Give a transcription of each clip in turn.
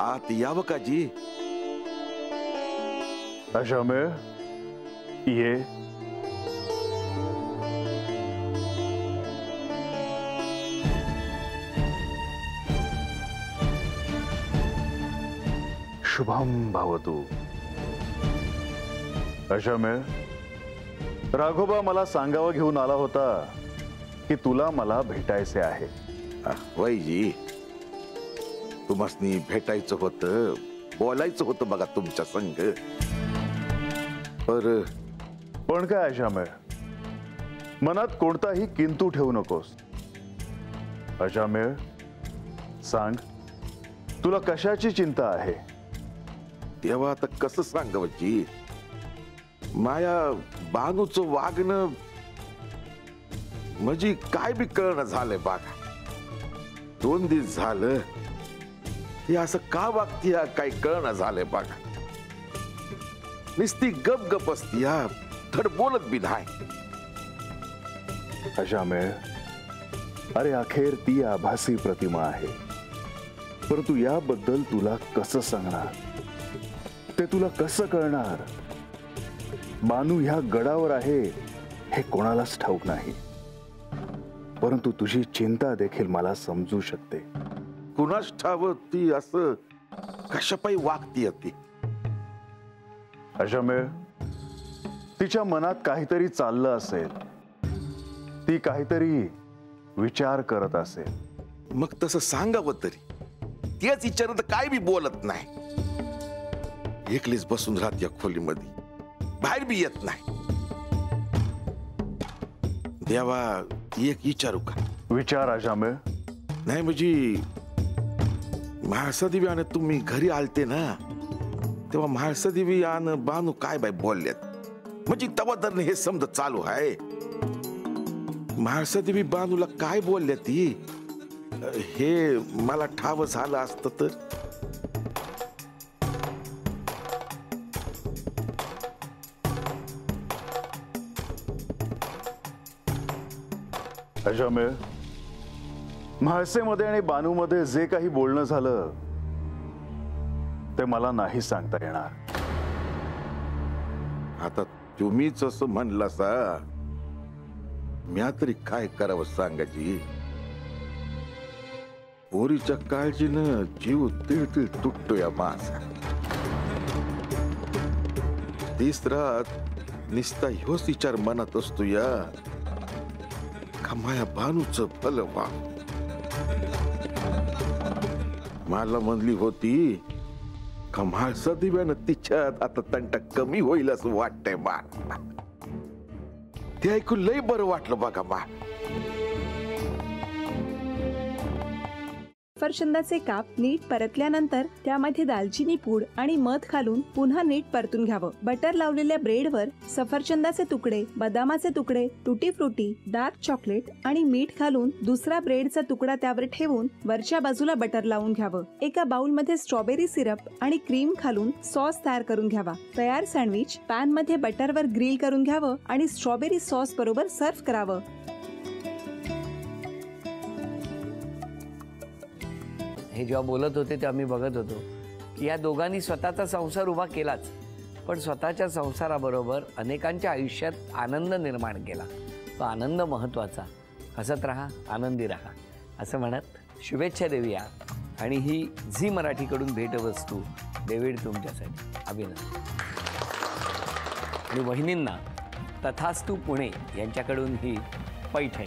आत यावं का जी? अशामेळ ये. शुभम भवतु. अशामेळ, राघोबा मला सांगावं घेऊन आला होता की तुला मला भेटायचे आहे. वय जी, तुम्हासनी भेटायचं होतं, बोलायचं होतं बघा तुमच्या संग. पण काय अशामेळ, मनात कोणताही किंतू ठेवू नकोस. अशामेळ, सांग तुला कशाची चिंता आहे? तेव्हा आता कसं सांगावं जी, माया बानूचं वागणं म्हणजे काय बी कळणं झालंय बघा. 2 दिवस झालं हे असं का वागतीया काय कळणं झालंय बघा. नुसती गप गप असतीया, धड बोलत बी नाही. अशामेळ, अरे अखेर ती आभासी प्रतिमा आहे, परंतु याबद्दल तुला कसं सांगणार, ते तुला कसं कळणार? बानू ह्या गडावर आहे हे कोणालाच ठाऊक नाही, परंतु तुझी चिंता देखील मला समजू शकते. कुणाच ठाव ती असं कशापायी वागतीय ती? अशामेळ, तिच्या मनात काहीतरी चाललं असेल, ती काहीतरी विचार करत असेल. मग तसं सांगावं तरी, तेच विचारत काय बी बोलत नाही. एकलीच बसून राहत या खोलीमध्ये, बाहेर बी येत नाही. देवा, एक विचारू का? विचार अशामेळ. नाही म्हणजे म्हाळसा देवी आणि तुम्ही घरी आलते ना, तेव्हा म्हाळसा देवी आणि बानू काय बाय बोलल्यात, म्हणजे तवा तर हे समज चालू आहे. म्हाळसा देवी बानूला काय बोलल्या ती हे मला ठाव झालं असतं तर. अशामेळ, म्हाळसेमध्ये आणि बानूमध्ये जे काही बोलणं झालं ते मला नाही सांगता येणार. आता तुम्हीच असं म्हणला सा, म्या तरी काय करावं सांगाजी. पोरीच्या काळजीनं जीव तिळतिळ तुटतोय माझा. तिसरात निस्ता ह्योच विचार मनात असतो या का माया बानूचं भलं व्हा. मला म्हणली होती का म्हाळसा दिव्यानं तिच्यात आता तंटा कमी होईल असं वाटतंय बा. ते ऐकून लय बरं वाटलं बघा बा. सफरचंदाचे काप नीट परतल्यानंतर त्यामध्ये दालचिनी पूड आणि मध घालून पुन्हा नीट परतून घ्यावं. बटर लावलेल्या ब्रेडवर सफरचंदाचे तुकडे, बदामाचे तुकडे, टुटी फ्रुटी, डार्क चॉकलेट आणि मीठ घालून दुसरा ब्रेडचा तुकडा त्यावर ठेवून वरच्या बाजूला बटर लावून घ्यावं. एका बाउलमध्ये स्ट्रॉबेरी सिरप आणि क्रीम घालून सॉस तयार करून घ्यावा. तयार सँडविच पॅन मध्ये बटरवर ग्रिल करून घ्यावं आणि स्ट्रॉबेरी सॉस बरोबर सर्व्ह करावं. हे जेव्हा बोलत होते तेव्हा मी बघत होतो की या दोघांनी स्वतःचा संसार उभा केलाच, पण स्वतःच्या संसाराबरोबर अनेकांच्या आयुष्यात आनंद निर्माण केला. तो आनंद महत्त्वाचा. हसत राहा, आनंदी राहा असं म्हणत शुभेच्छा देऊया. आणि ही झी मराठीकडून भेटवस्तू डेव्हिड तुमच्यासाठी. अभिनंदन. आणि वहिनींना तथास्तू पुणे यांच्याकडून ही पैठणी.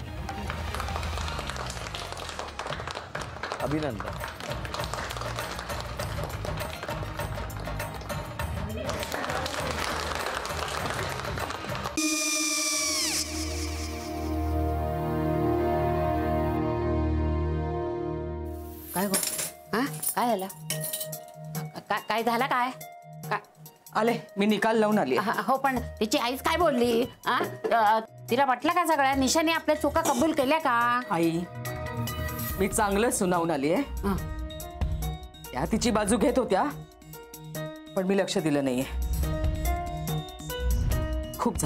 अभिनंदन. काय गो? हा काय झालं? काय झालं? काय आले मी निकाल लावून आली. हो पण तिची आईच काय बोलली? तिला वाटलं का सगळ्या निशाने आपल्या चुका कबूल केल्या का? आई मी चांगलं सुनावून आली आहे. त्या तिची बाजू घेत होत्या पण मी लक्ष दिलं नाहीये. खूप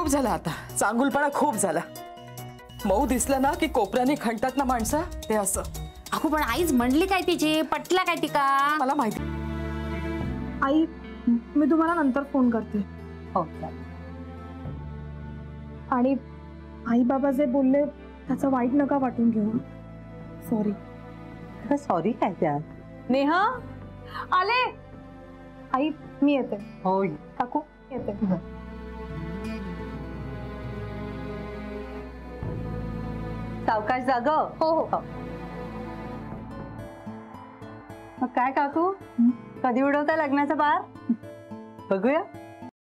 झालं आता. चांगुलपणा खूप झाला. मऊ दिसलं ना की कोपऱ्याने खणतात ना माणसं, ते असं. काकू पण आईच म्हणली काय तिची, पटला काय ती का? मला माहिती. आई मी तुम्हाला नंतर फोन करते. हो आणि आई बाबा जे बोलले त्याचं वाईट नका वाटून घेऊ. सॉरी. सॉरी काय त्या. नेहा आले. आई मी येते. हो काकू येते. सावकाश जाग. हो हो. मग काय काकू, कधी उडवता लग्नाचा बार? बघूया.